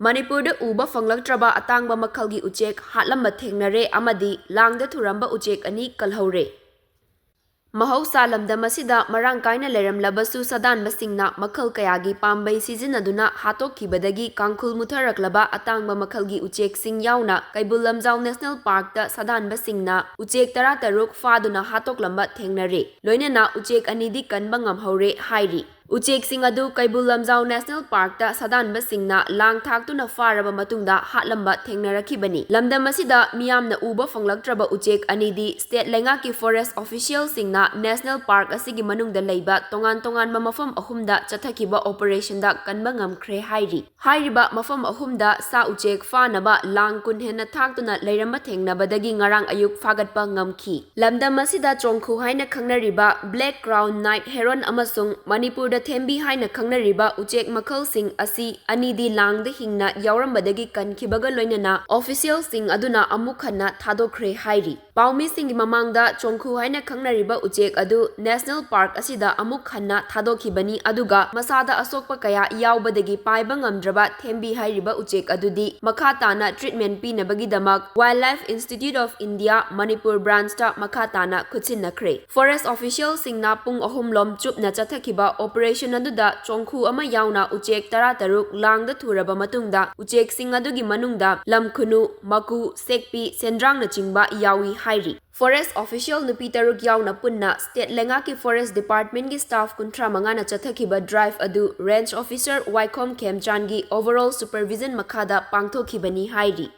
Manipur Da Uba Phanglaktraba Atangba Makhalgi Uchek Hatlamba Thengnare amadi LANGDA THURAMBA Uchek ani KALHOURE. Mahausa lamdam asida marang kaina leramlabasu sadanbasingna makhal kayagi pambai sizinaduna hatokkibadagi kangkhul mutharaklaba Atangba Makhalgi Uchek sing yauna Kaibul Lamjau National Park da sadanbasingna Uchek 13 faduna hatoklamba thengnare loinana Uchek anidi kanba ngamhaure hairi. Uchek sing adu Kaibul Lamjau National Park da sadanbasingna lang thaktuna faraba matungda hatlamba thengnarakibani. Lamdam asida miyamna Uba Phanglaktraba Uchek anidi state lengaki forest official singna National Park asigi manungda leiba tongan mafam ahumda chathakiba operation da kanba ngamkhre hairi. Hairiba mafam ahumda sa Uchek fanaba lang kun hena thaktuna leiramba thengnabadagi ngarang ayuk fagatpa ngamki. Lamdam asida chongkhu haina khangnariba Black Crown Night Heron amasung Manipur Da Thembi haina khangnariba Uchek makhal sing asi anidi langda hingna yaurambadagi kankibaga loinana official sing aduna amuk khanna thadokre hairi. Paumi singi mamangda chongkhu haina khangnariba Uchek adu National Park asida amuk khanna thadokibani aduga masada asokpa kaya yaubadagi paiba ngamdraba Thembi hairiba Uchek adudi makhatana treatment pinabagi damak Wildlife Institute of India Manipur branch ta makhatana khutsinakre. Forest official singna pung ahumlom chupna chathakiba operation aduda chongkhu ama yauna Uchek 13 langda thuraba matungda Uchek sing adugi manungda lamkhunu maku sekpi sendrang na chingba yawi hairi. Forest official nupi taruk yauna punna state lengaki forest department gi staff kuntra mangana chathakiba drive adu range officer Waikom Kemchangi overall supervision makhada pangthokibani hairi.